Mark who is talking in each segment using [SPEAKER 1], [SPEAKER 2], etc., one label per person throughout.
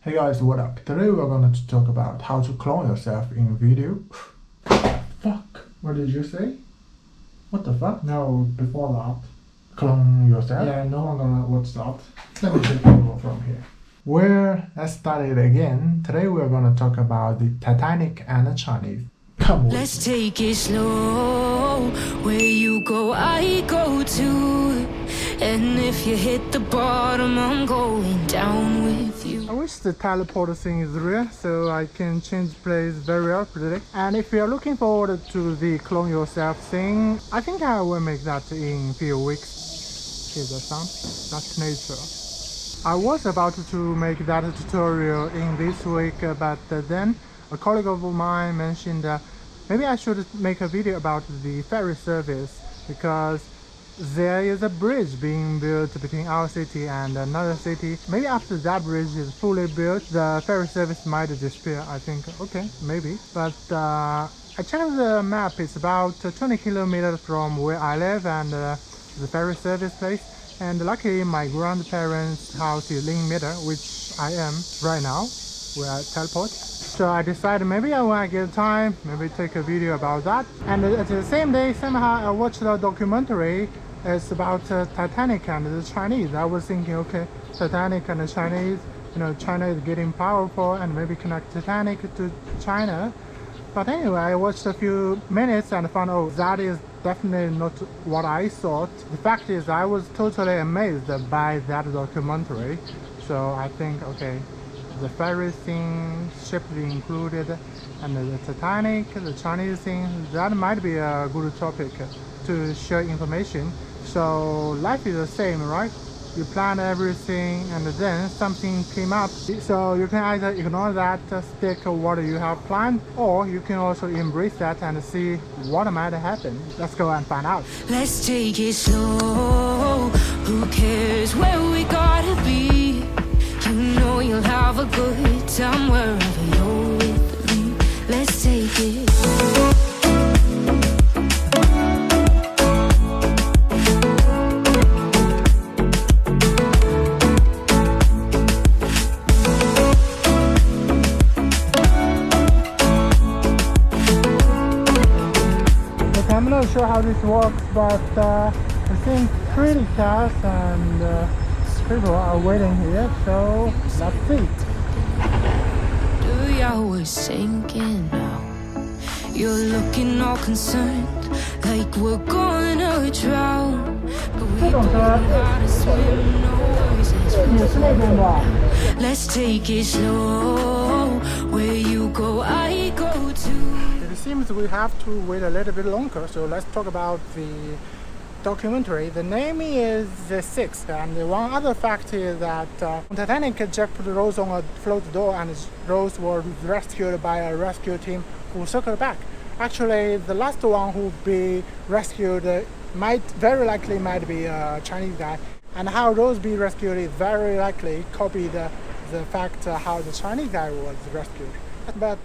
[SPEAKER 1] Hey guys, what up? Today we're going to talk about how to clone yourself in video. Fuck. What did you say? What the fuck?
[SPEAKER 2] No, before that.
[SPEAKER 1] Clone yourself?
[SPEAKER 2] Yeah, no one gonna watch that.
[SPEAKER 1] Let me take over from here. Let's start it again. Today we're going to talk about the Titanic and the Chinese. Come on.
[SPEAKER 3] Let's take it slow. Where you go, I go too. And if you hit the bottom, I'm going down with you.
[SPEAKER 1] I wish the teleport thing is real, so I can change place very rapidly. And if you're looking forward to the clone yourself thing, I think I will make that in a few weeks. Hear the sound? That's nature. I was about to make that tutorial in this week, but then a colleague of mine mentioned maybe I should make a video about the ferry service, because there is a bridge being built between our city and another city. Maybe after that bridge is fully built, the ferry service might disappear. I think, okay, maybe. But I checked the map. It's about 20 kilometers from where I live and the ferry service place. And luckily my grandparents' house is in middle, which I am right now, where I teleport. So I decided maybe when I get time, maybe take a video about that. And at the same day, somehow I watched a documentary. It's about Titanic and the Chinese. I was thinking, okay, Titanic and the Chinese, China is getting powerful and maybe connect Titanic to China. But anyway, I watched a few minutes and found, oh, that is definitely not what I thought. The fact is, I was totally amazed by that documentary. So I think, okay, the ferry thing, ship being included, and the Titanic, the Chinese thing, that might be a good topic to share information. So life is the same, right? You plan everything and then something came up. So you can either ignore that, stick what you have planned, or you can also embrace that and see what might happen. Let's go and find out.
[SPEAKER 3] Let's take it slow. Who cares where we gotta be? You know you'll have a good time wherever you're with me. Let's take it.
[SPEAKER 1] I'm not sure how this works, but it seems pretty fast and people are waiting here, so let's see.
[SPEAKER 3] 2 hours sinking now. You're looking all concerned, like we're gonna drown. But we don't know how to swim, no worries, let's take it slow. Where you go, I go too.
[SPEAKER 1] It seems we have to wait a little bit longer, so let's talk about the documentary. The name is The Sixth, and one other fact is that Titanic, Jack put Rose on a float door and Rose was rescued by a rescue team who circled back. Actually, the last one who be rescued very likely might be a Chinese guy, and how Rose be rescued is very likely copied the fact how the Chinese guy was rescued. But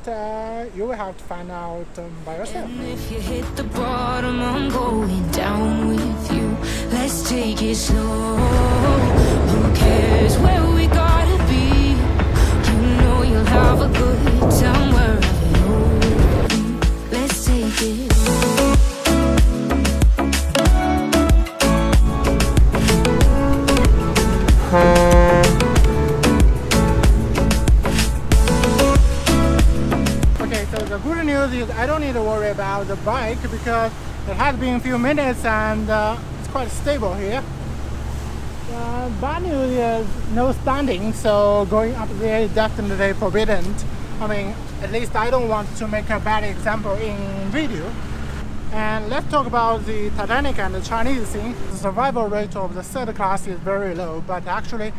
[SPEAKER 1] you will have to find out by yourself.
[SPEAKER 3] And if you hit the bottom, I'm going down with you. Let's take it slow. Who cares where we gotta be? You know you'll have a good time wherever you're with me. Let's take it.
[SPEAKER 1] The good news is I don't need to worry about the bike because it has been a few minutes and it's quite stable here. Bad news is no standing, so going up there is definitely forbidden. I mean, at least I don't want to make a bad example in video. And let's talk about the Titanic and the Chinese thing. The survival rate of the third class is very low, but actually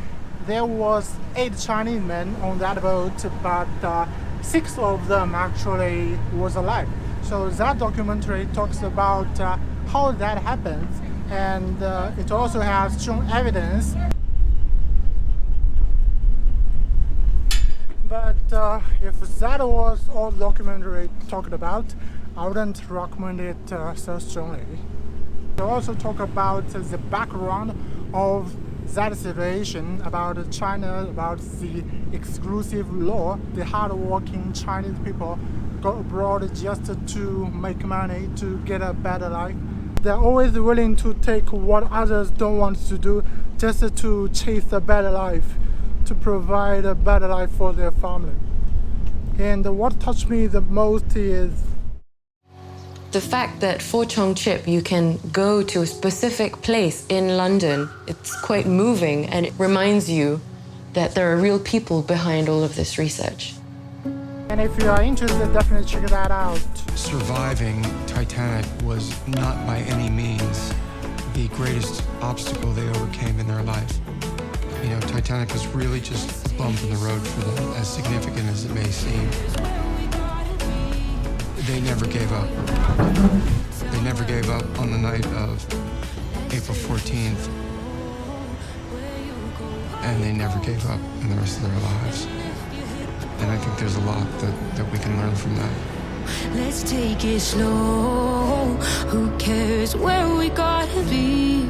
[SPEAKER 1] there was 8 Chinese men on that boat, but 6 of them actually was alive. So that documentary talks about how that happens, and it also has strong evidence. But if that was all the documentary talked about, I wouldn't recommend it so strongly. They also talk about the background of that situation about China, about the exclusive law, the hard-working Chinese people go abroad just to make money, to get a better life. They're always willing to take what others don't want to do just to chase a better life, to provide a better life for their family. And what touched me the most is
[SPEAKER 4] the fact that for Chongqip you can go to a specific place in London. It's quite moving, and it reminds you that there are real people behind all of this research.
[SPEAKER 1] And if you are interested, definitely check that out.
[SPEAKER 5] Surviving Titanic was not by any means the greatest obstacle they overcame in their life. You know, Titanic was really just a bump in the road for them, as significant as it may seem. They never gave up. They never gave up on the night of April 14th. And they never gave up in the rest of their lives. And I think there's a lot that we can learn from that.
[SPEAKER 3] Let's take it slow. Who cares where we gotta be?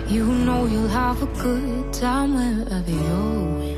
[SPEAKER 3] You know you'll have a good time wherever you're.